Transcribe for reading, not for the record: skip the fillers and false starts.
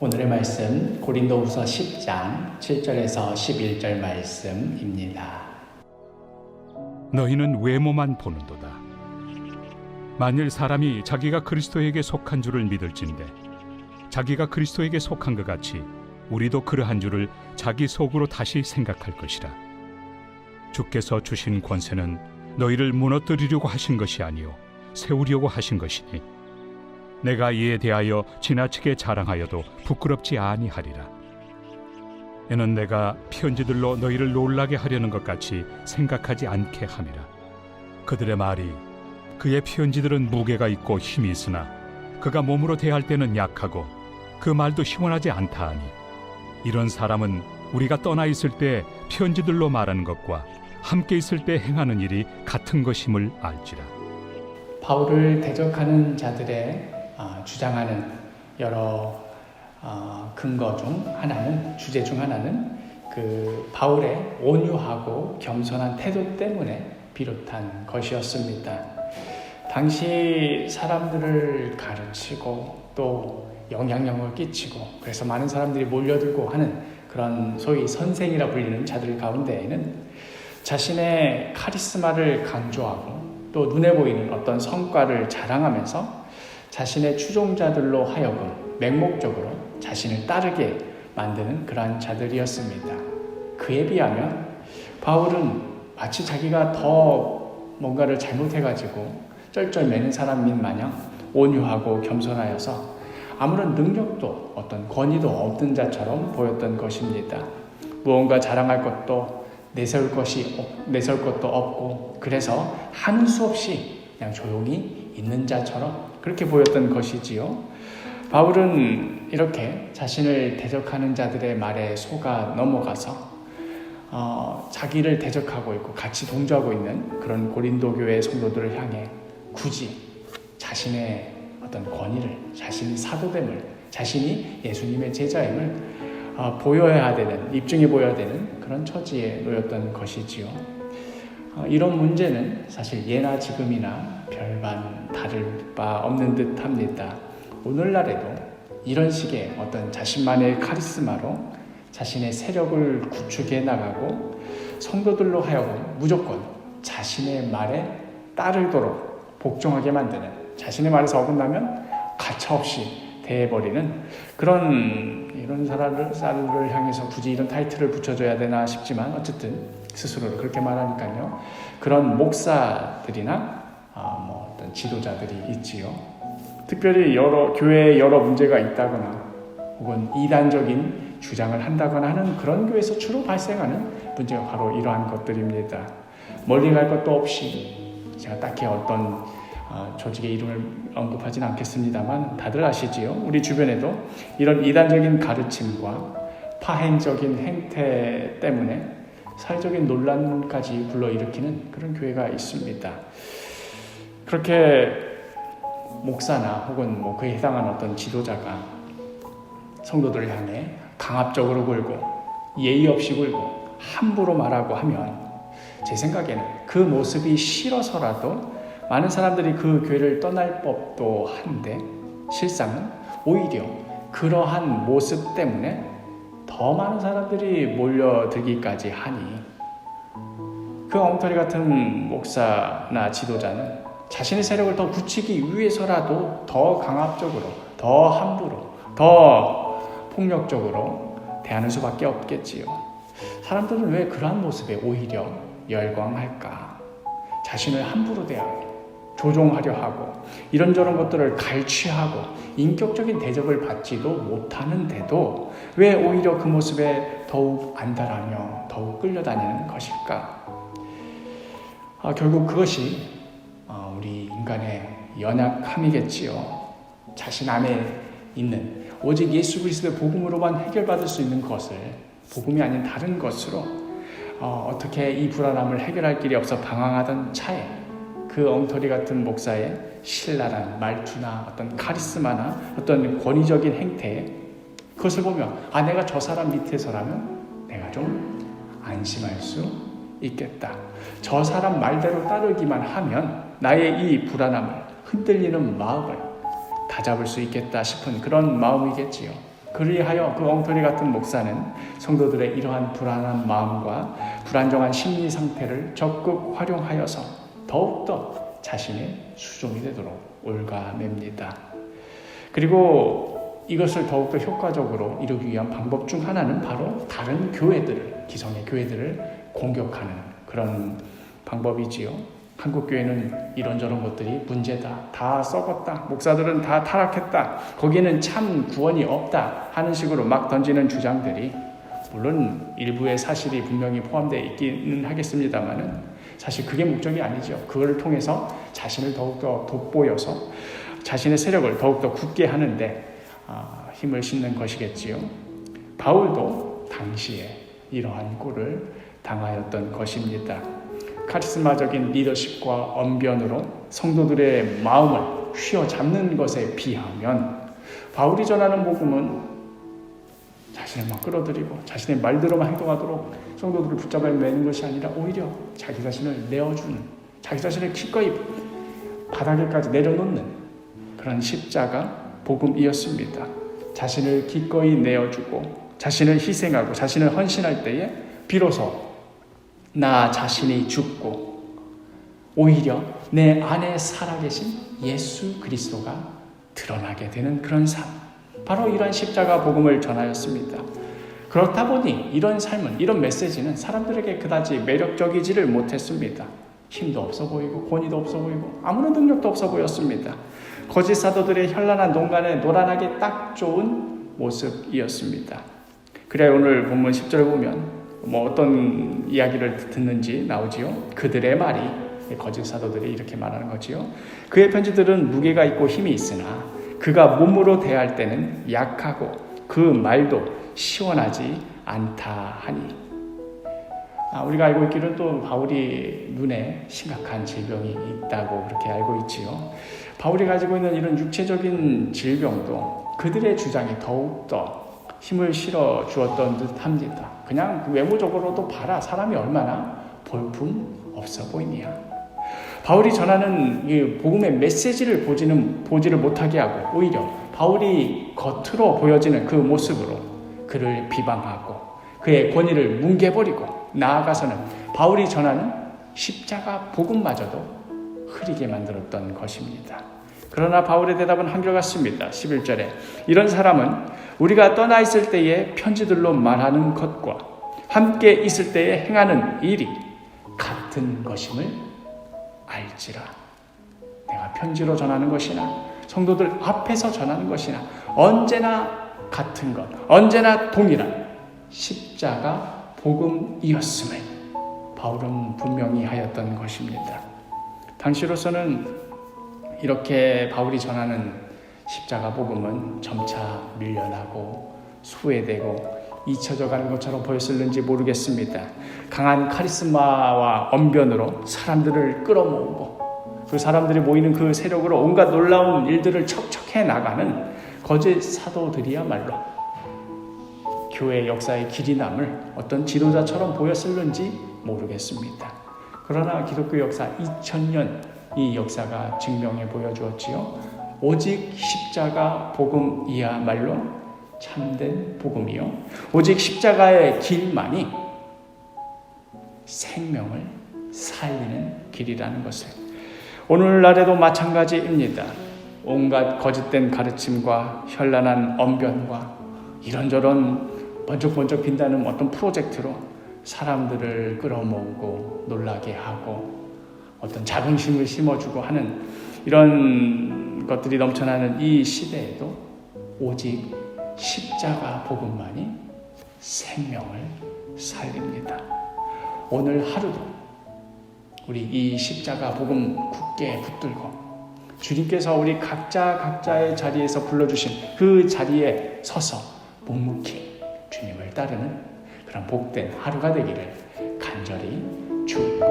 오늘의 말씀 고린도후서 10장 7절에서 11절 말씀입니다. 너희는 외모만 보는도다. 만일 사람이 자기가 그리스도에게 속한 줄을 믿을진대 자기가 그리스도에게 속한 것 같이 우리도 그러한 줄을 자기 속으로 다시 생각할 것이라. 주께서 주신 권세는 너희를 무너뜨리려고 하신 것이 아니요 세우려고 하신 것이니 내가 이에 대하여 지나치게 자랑하여도 부끄럽지 아니하리라. 이는 내가 편지들로 너희를 놀라게 하려는 것 같이 생각하지 않게 함이라. 그들의 말이 그의 편지들은 무게가 있고 힘이 있으나 그가 몸으로 대할 때는 약하고 그 말도 시원하지 않다 하니 이런 사람은 우리가 떠나 있을 때 편지들로 말하는 것과 함께 있을 때 행하는 일이 같은 것임을 알지라. 바울을 대적하는 자들의 주장하는 여러 근거 중 하나는, 주제 중 하나는 그 바울의 온유하고 겸손한 태도 때문에 비롯한 것이었습니다. 당시 사람들을 가르치고 또 영향력을 끼치고 그래서 많은 사람들이 몰려들고 하는 그런 소위 선생이라 불리는 자들 가운데에는 자신의 카리스마를 강조하고 또 눈에 보이는 어떤 성과를 자랑하면서 자신의 추종자들로 하여금 맹목적으로 자신을 따르게 만드는 그러한 자들이었습니다. 그에 비하면 바울은 마치 자기가 더 뭔가를 잘못해가지고 쩔쩔매는 사람인 마냥 온유하고 겸손하여서 아무런 능력도 어떤 권위도 없는 자처럼 보였던 것입니다. 무언가 자랑할 것도 내세울 것도 없고 그래서 하는 수 없이 그냥 조용히 있는 자처럼 그렇게 보였던 것이지요. 바울은 이렇게 자신을 대적하는 자들의 말에 속아 넘어가서 자기를 대적하고 있고 같이 동조하고 있는 그런 고린도 교회 성도들을 향해 굳이 자신의 어떤 권위를, 자신의 사도됨을, 자신이 예수님의 제자임을 보여야 되는, 입증해 보여야 되는 그런 처지에 놓였던 것이지요. 이런 문제는 사실 예나 지금이나 별반 다를 바 없는 듯 합니다. 오늘날에도 이런 식의 어떤 자신만의 카리스마로 자신의 세력을 구축해 나가고 성도들로 하여금 무조건 자신의 말에 따르도록 복종하게 만드는, 자신의 말에서 어긋나면 가차없이 대해버리는 이런 사람들을 향해서 굳이 이런 타이틀을 붙여줘야 되나 싶지만 어쨌든 스스로를 그렇게 말하니까요. 그런 목사들이나 어떤 지도자들이 있지요. 특별히 교회에 여러 문제가 있다거나 혹은 이단적인 주장을 한다거나 하는 그런 교회에서 주로 발생하는 문제가 바로 이러한 것들입니다. 멀리 갈 것도 없이 제가 딱히 어떤 조직의 이름을 언급하진 않겠습니다만 다들 아시지요. 우리 주변에도 이런 이단적인 가르침과 파행적인 행태 때문에 사회적인 논란까지 불러일으키는 그런 교회가 있습니다. 그렇게 목사나 혹은 그에 해당한 어떤 지도자가 성도들을 향해 강압적으로 굴고 예의 없이 굴고 함부로 말하고 하면 제 생각에는 그 모습이 싫어서라도 많은 사람들이 그 교회를 떠날 법도 한데 실상은 오히려 그러한 모습 때문에 더 많은 사람들이 몰려들기까지 하니 그 엉터리 같은 목사나 지도자는 자신의 세력을 더 굳히기 위해서라도 더 강압적으로, 더 함부로, 더 폭력적으로 대하는 수밖에 없겠지요. 사람들은 왜 그러한 모습에 오히려 열광할까? 자신을 함부로 대하고 조종하려 하고 이런저런 것들을 갈취하고 인격적인 대접을 받지도 못하는데도 왜 오히려 그 모습에 더욱 안달하며 더욱 끌려다니는 것일까? 결국 그것이 우리 인간의 연약함이겠지요. 자신 안에 있는 오직 예수 그리스도의 복음으로만 해결받을 수 있는 것을 복음이 아닌 다른 것으로 어떻게 이 불안함을 해결할 길이 없어 방황하던 차에 그 엉터리 같은 목사의 신랄한 말투나 어떤 카리스마나 어떤 권위적인 행태에 그것을 보며 내가 저 사람 밑에서라면 내가 좀 안심할 수 있겠다. 저 사람 말대로 따르기만 하면 나의 이 불안함을 흔들리는 마음을 다잡을 수 있겠다 싶은 그런 마음이겠지요. 그리하여 그 엉터리 같은 목사는 성도들의 이러한 불안한 마음과 불안정한 심리 상태를 적극 활용하여서 더욱더 자신의 수종이 되도록 올가맵니다. 그리고 이것을 더욱더 효과적으로 이루기 위한 방법 중 하나는 바로 다른 교회들을, 기성의 교회들을 공격하는 그런 방법이지요. 한국 교회는 이런저런 것들이 문제다, 다 썩었다, 목사들은 다 타락했다, 거기에는 참 구원이 없다 하는 식으로 막 던지는 주장들이, 물론 일부의 사실이 분명히 포함되어 있기는 하겠습니다만은 사실 그게 목적이 아니죠. 그걸 통해서 자신을 더욱더 돋보여서 자신의 세력을 더욱더 굳게 하는데 힘을 싣는 것이겠지요. 바울도 당시에 이러한 꼴을 당하였던 것입니다. 카리스마적인 리더십과 언변으로 성도들의 마음을 휘어잡는 것에 비하면 바울이 전하는 복음은 자신을 막 끌어들이고 자신의 말대로만 행동하도록 성도들을 붙잡아 매는 것이 아니라 오히려 자기 자신을 내어주는, 자기 자신을 기꺼이 바닥에까지 내려놓는 그런 십자가 복음이었습니다. 자신을 기꺼이 내어주고 자신을 희생하고 자신을 헌신할 때에 비로소 나 자신이 죽고 오히려 내 안에 살아계신 예수 그리스도가 드러나게 되는 그런 삶, 바로 이런 십자가 복음을 전하였습니다. 그렇다 보니 이런 삶은, 이런 메시지는 사람들에게 그다지 매력적이지를 못했습니다. 힘도 없어 보이고 권위도 없어 보이고 아무런 능력도 없어 보였습니다. 거짓 사도들의 현란한 농간에 노란하게 딱 좋은 모습이었습니다. 그래 오늘 본문 10절 보면 어떤 이야기를 듣는지 나오지요. 그들의 말이, 거짓 사도들이 이렇게 말하는 거지요. 그의 편지들은 무게가 있고 힘이 있으나 그가 몸으로 대할 때는 약하고 그 말도 시원하지 않다 하니. 우리가 알고 있기로는 또 바울이 눈에 심각한 질병이 있다고 그렇게 알고 있지요. 바울이 가지고 있는 이런 육체적인 질병도 그들의 주장에 더욱더 힘을 실어 주었던 듯 합니다. 그냥 외모적으로도 봐라, 사람이 얼마나 볼품 없어 보이냐. 바울이 전하는 이 복음의 메시지를 보지를 못하게 하고 오히려 바울이 겉으로 보여지는 그 모습으로 그를 비방하고 그의 권위를 뭉개버리고 나아가서는 바울이 전하는 십자가 복음마저도 흐리게 만들었던 것입니다. 그러나 바울의 대답은 한결같습니다. 11절에 이런 사람은 우리가 떠나 있을 때에 편지들로 말하는 것과 함께 있을 때에 행하는 일이 같은 것임을 알지라. 내가 편지로 전하는 것이나 성도들 앞에서 전하는 것이나 언제나 같은 것, 언제나 동일한 십자가 복음이었음을 바울은 분명히 하였던 것입니다. 당시로서는 이렇게 바울이 전하는 십자가 복음은 점차 밀려나고 소외되고 잊혀져 가는 것처럼 보였을는지 모르겠습니다. 강한 카리스마와 언변으로 사람들을 끌어모으고 그 사람들이 모이는 그 세력으로 온갖 놀라운 일들을 척척해 나가는 거짓 사도들이야말로 교회 역사의 길이 남을 어떤 지도자처럼 보였을는지 모르겠습니다. 그러나 기독교 역사 2000년 이 역사가 증명해 보여주었지요. 오직 십자가 복음이야말로 참된 복음이요, 오직 십자가의 길만이 생명을 살리는 길이라는 것을 오늘날에도 마찬가지입니다. 온갖 거짓된 가르침과 현란한 언변과 이런저런 번쩍번쩍 빈다는 어떤 프로젝트로 사람들을 끌어모으고 놀라게 하고 어떤 자긍심을 심어주고 하는 이런 것들이 넘쳐나는 이 시대에도 오직 십자가 복음만이 생명을 살립니다. 오늘 하루도 우리 이 십자가 복음 굳게 붙들고 주님께서 우리 각자의 자리에서 불러주신 그 자리에 서서 묵묵히 주님을 따르는 그런 복된 하루가 되기를 간절히 축복합니다.